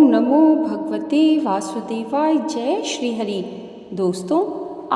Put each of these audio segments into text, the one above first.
नमो भगवते वासुदेवाय। जय श्री हरि। दोस्तों,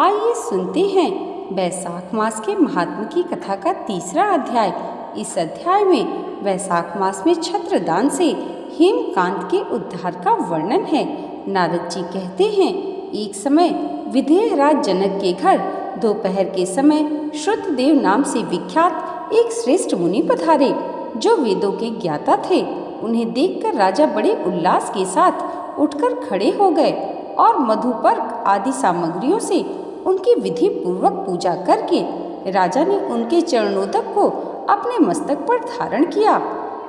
आइए सुनते हैं वैशाख मास के महात्म की कथा का तीसरा अध्याय। इस अध्याय में वैशाख मास में छत्रदान से हेमकांत के उद्धार का वर्णन है। नारद जी कहते हैं, एक समय विदेह राज जनक के घर दोपहर के समय श्रुतदेव नाम से विख्यात एक श्रेष्ठ मुनि पधारे, जो वेदों के ज्ञाता थे। उन्हें देखकर राजा बड़े उल्लास के साथ उठकर खड़े हो गए और मधुपर्क आदि सामग्रियों से उनकी विधि पूर्वक पूजा करके राजा ने उनके चरणोदक को अपने मस्तक पर धारण किया।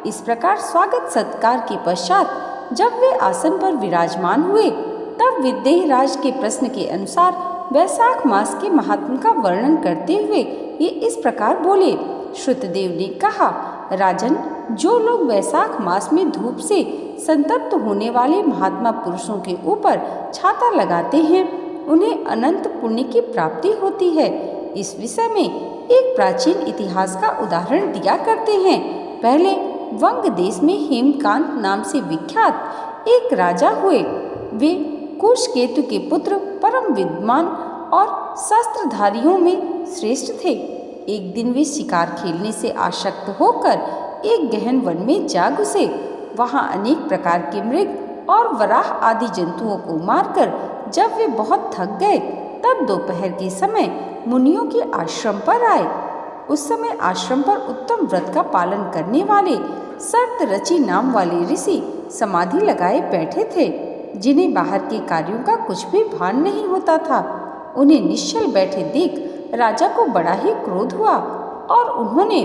इस प्रकार स्वागत सत्कार के पश्चात जब वे आसन पर विराजमान हुए, तब विदेहराज के प्रश्न के अनुसार वैशाख मास के महात्म का वर्णन करते हुए ये इस प्रकार बोले। श्रुतदेव ने कहा, राजन, जो लोग वैशाख मास में धूप से संतप्त होने वाले महात्मा पुरुषों के ऊपर छाता लगाते हैं, उन्हें अनंत पुण्य की प्राप्ति होती है। इस विषय में एक प्राचीन इतिहास का उदाहरण दिया करते हैं। पहले वंग देश में हेमकांत नाम से विख्यात एक राजा हुए। वे कुशकेतु के पुत्र, परम विद्वान और शस्त्रधारियों में श्रेष्ठ थे। एक दिन वे शिकार खेलने से आसक्त होकर एक गहन वन में जा घुसे। वहां अनेक प्रकार के मृग और वराह आदि जंतुओं को मारकर जब वे बहुत थक गए, तब दोपहर के समय मुनियों के आश्रम पर आए। उस समय आश्रम पर उत्तम व्रत का पालन करने वाले सर्तरचि नाम वाले ऋषि समाधि लगाए बैठे थे, जिन्हें बाहर के कार्यों का कुछ भी भान नहीं होता था। उन्हें निश्चल बैठे देख राजा को बड़ा ही क्रोध हुआ और उन्होंने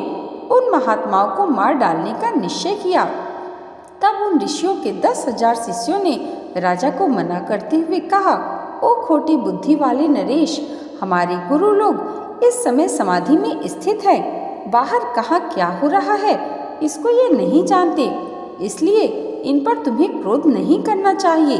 उन महात्माओं को मार डालने का निश्चय किया। तब उन ऋषियों के 10,000 शिष्यों ने राजा को मना करते हुए कहा, ओ खोटी बुद्धि वाले नरेश, हमारे गुरु लोग इस समय समाधि में स्थित हैं। बाहर कहाँ क्या हो रहा है इसको ये नहीं जानते, इसलिए इन पर तुम्हें क्रोध नहीं करना चाहिए।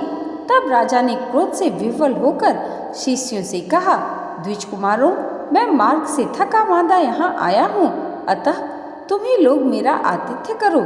तब राजा ने क्रोध से विह्वल होकर शिष्यों से कहा, द्विज कुमारों, मैं मार्ग से थका मांदा यहाँ आया हूँ, अतः तुम्हें लोग मेरा आतिथ्य करो।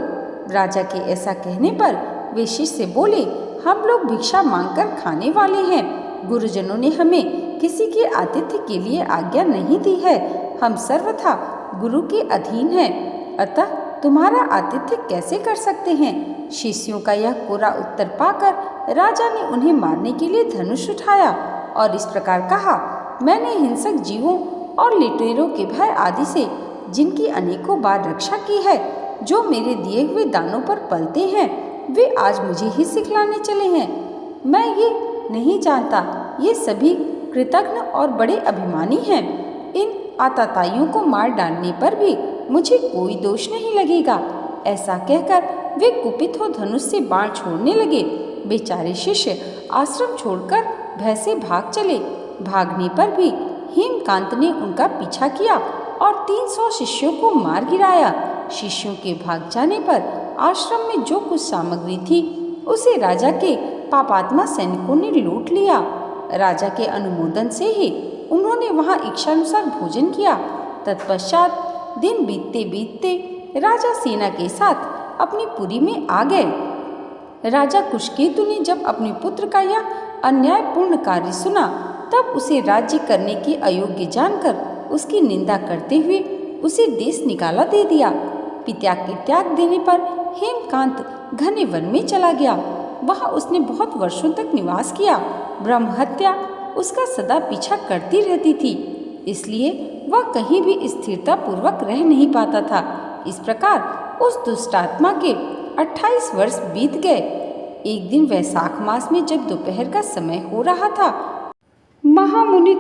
राजा के ऐसा कहने पर वे शिष्य बोले, हम लोग भिक्षा मांगकर खाने वाले हैं। गुरुजनों ने हमें किसी के आतिथ्य के लिए आज्ञा नहीं दी है। हम सर्वथा गुरु के अधीन हैं, अतः तुम्हारा आतिथ्य कैसे कर सकते हैं। शिष्यों का यह कोरा उत्तर पाकर राजा ने उन्हें मारने के लिए धनुष उठाया और इस प्रकार कहा, मैंने हिंसक जीवों और लुटेरों के भय आदि से जिनकी अनेकों बार रक्षा की है, जो मेरे दिए हुए दानों पर पलते हैं, वे आज मुझे ही सिखलाने चले हैं। मैं ये नहीं जानता, ये सभी कृतघ्न और बड़े अभिमानी हैं। इन आतताइयों को मार डालने पर भी मुझे कोई दोष नहीं लगेगा। ऐसा कहकर वे कुपित हो धनुष से बाण छोड़ने लगे। बेचारे शिष्य आश्रम छोड़कर भय से भाग चले। भागने पर भी हेमकांत ने उनका पीछा किया और 300 शिष्यों को मार गिराया। शिष्यों के भाग जाने पर आश्रम में जो कुछ सामग्री थी, उसे राजा के पापात्मा सैनिकों ने लूट लिया। राजा के अनुमोदन से ही उन्होंने वहां इच्छानुसार भोजन किया। तत्पश्चात दिन बीतते बीतते राजा सेना के साथ अपनी पुरी में आ गए। राजा कुशकेतु ने जब अपने पुत्र का यह अन्यायपूर्ण कार्य सुना, तब उसे राज्य करने के अयोग्य जानकर उसकी निंदा करते हुए उसे देश निकाला दे दिया। पिता के त्याग देने पर हेमकांत घने वन में चला गया। वहां उसने बहुत वर्षों तक निवास किया। ब्रह्म हत्या उसका सदा पीछा करती रहती थी, इसलिए वह कहीं भी स्थिरता पूर्वक रह नहीं पाता था। इस प्रकार उस दुष्टात्मा के 28 वर्ष बीत गए। एक दिन वैशाख मास में जब दोपहर का समय हो रहा था, महामुनि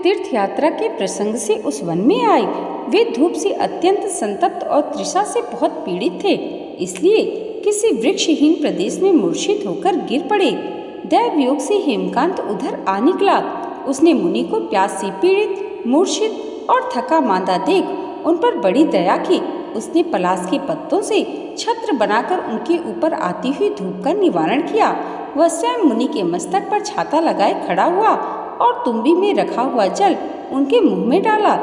तीर्थ यात्रा के प्रसंग से उस वन में आए। वे धूप से अत्यंत संतप्त और तृषा से बहुत पीड़ित थे, इसलिए किसी वृक्षहीन प्रदेश में मूर्छित होकर गिर पड़े। दैव योग से हेमकांत उधर आ निकला। उसने मुनि को प्यास से पीड़ित, मूर्छित और थका मांदा देख उन पर बड़ी दया की। उसने पलाश के पत्तों से छत्र बनाकर उनके ऊपर आती हुई धूप का निवारण किया। वह स्वयं मुनि के मस्तक पर छाता लगाए खड़ा हुआ और तुम्बी में रखा हुआ जल उनके मुंह में डाला।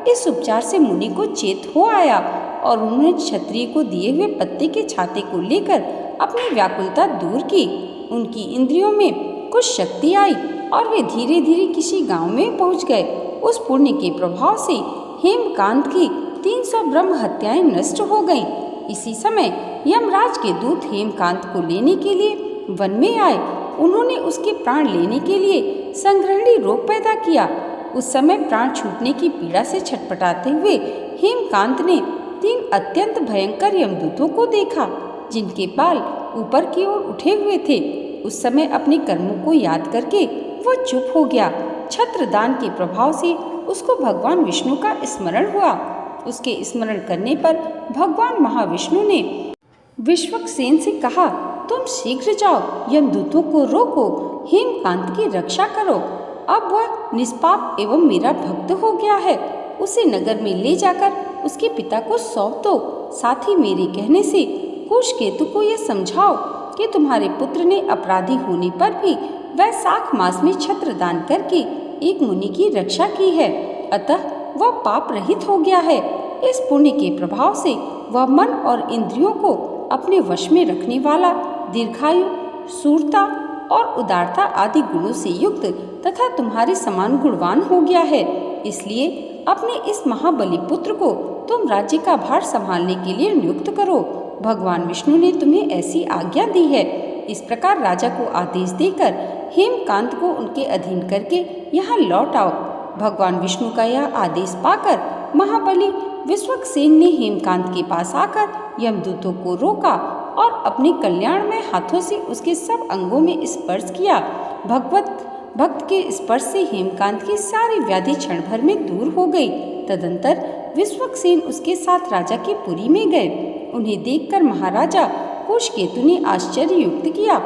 इस उपचार से मुनि को चेत हो आया और उन्होंने क्षत्रिय को दिए हुए पत्ते के छाते को लेकर अपनी व्याकुलता दूर की। उनकी इंद्रियों में कुछ शक्ति आई और वे धीरे धीरे किसी गांव में पहुंच गए। उस पुण्य के प्रभाव से हेमकांत की 300 ब्रह्म हत्याएं नष्ट हो गईं। इसी समय यमराज के दूत हेमकांत को लेने के लिए वन में आए। उन्होंने उसके प्राण लेने के लिए संग्रहणी रोग पैदा किया। उस समय प्राण छूटने की पीड़ा से छटपटाते हुए हेमकांत ने 3 अत्यंत भयंकर यमदूतों को देखा, जिनके बाल ऊपर की ओर उठे हुए थे। उस समय अपने कर्मों को याद करके वो चुप हो गया। छत्रदान के प्रभाव से उसको भगवान विष्णु का स्मरण हुआ। उसके स्मरण करने पर भगवान महाविष्णु ने विश्वक्सेन से कहा, तुम शीघ्र जाओ, यमदूतों को रोको, हेमकांत की रक्षा करो। अब वह निष्पाप एवं मेरा भक्त हो गया है। उसे नगर में ले जाकर उसके पिता को सौंप दो। साथ ही मेरे कहने से कुशकेतु को यह समझाओ कि तुम्हारे पुत्र ने अपराधी होने पर भी वैशाख मास में छत्रदान करके एक मुनि की रक्षा की है, अतः वह पाप रहित हो गया है। इस पुण्य के प्रभाव से वह मन और इंद्रियों को अपने वश में रखने वाला, दीर्घायु, शूरता और उदारता आदि गुणों से युक्त तथा तुम्हारे समान गुणवान हो गया है। इसलिए अपने इस महाबली पुत्र को तुम राज्य का भार संभालने के लिए नियुक्त करो। भगवान विष्णु ने तुम्हें ऐसी आज्ञा दी है। इस प्रकार राजा को आदेश देकर हेमकांत को उनके अधीन करके यहाँ लौट आओ। भगवान विष्णु का यह आदेश पाकर महाबली विश्वक्सेन ने हेमकांत के पास आकर यमदूतों को रोका और अपने कल्याण में हाथों से उसके सब अंगों में स्पर्श किया। भक्त के स्पर्श से हेमकांत की सारी व्याधि क्षण भर में दूर हो गई। तदंतर विश्वक्सेन उसके साथ राजा की पुरी में गए। उन्हें देखकर महाराजा कुशकेतु ने आश्चर्य युक्त किया।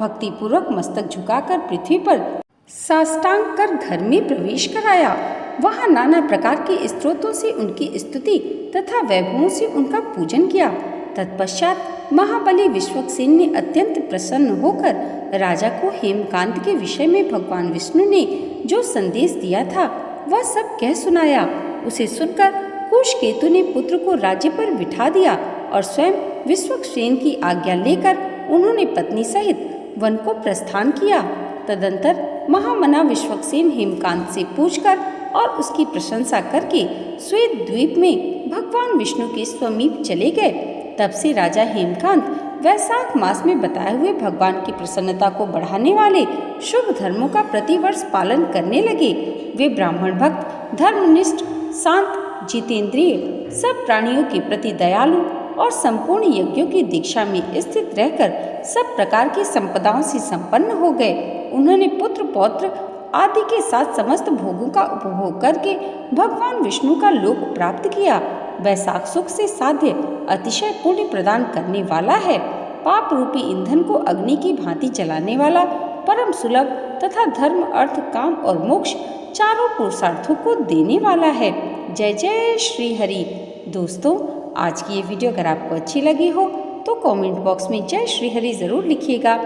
भक्ति पूर्वक मस्तक झुकाकर पृथ्वी पर साष्टांग कर घर में प्रवेश कराया। वहां नाना प्रकार के स्तोत्रों से उनकी स्तुति तथा वैभवों से उनका पूजन किया। तत्पश्चात महाबली विश्वक्सेन ने अत्यंत प्रसन्न होकर राजा को हेमकांत के विषय में भगवान विष्णु ने जो संदेश दिया था वह सब कह सुनाया। उसे सुनकर कुशकेतु ने पुत्र को राज्य पर बिठा दिया और स्वयं विश्वक्सेन की आज्ञा लेकर उन्होंने पत्नी सहित वन को प्रस्थान किया। तदंतर महामना विश्वक्सेन हेमकांत से पूछकर और उसकी प्रशंसा करके श्वेत द्वीप में भगवान विष्णु के समीप चले गए। तब से राजा हेमकांत वैशाख मास में बताए हुए भगवान की प्रसन्नता को बढ़ाने वाले शुभ धर्मों का प्रतिवर्ष पालन करने लगे। वे ब्राह्मण भक्त, धर्मनिष्ठ, शांत, जितेंद्रिय, सब प्राणियों के प्रति दयालु और संपूर्ण यज्ञों की दीक्षा में स्थित रहकर सब प्रकार की संपदाओं से संपन्न हो गए। उन्होंने पुत्र पौत्र आदि के साथ समस्त भोगों का उपभोग करके भगवान विष्णु का लोक प्राप्त किया। वैशाख सुख से साध्य अतिशय पुण्य प्रदान करने वाला है। पाप रूपी ईंधन को अग्नि की भांति जलाने वाला, परम सुलभ तथा धर्म, अर्थ, काम और मोक्ष चारों पुरुषार्थों को देने वाला है। जय जय श्री हरि। दोस्तों, आज की ये वीडियो अगर आपको अच्छी लगी हो तो कमेंट बॉक्स में जय श्री हरि ज़रूर लिखिएगा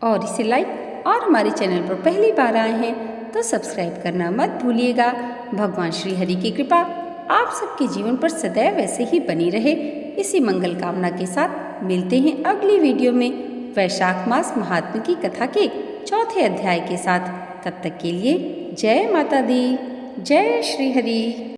और इसे लाइक और हमारे चैनल पर पहली बार आए हैं तो सब्सक्राइब करना मत भूलिएगा। भगवान श्री हरि की कृपा आप सबके जीवन पर सदैव ऐसे ही बनी रहे, इसी मंगल कामना के साथ मिलते हैं अगली वीडियो में वैशाख मास महात्म्य की कथा के चौथे अध्याय के साथ। तब तक के लिए जय माता दी, जय श्री हरि।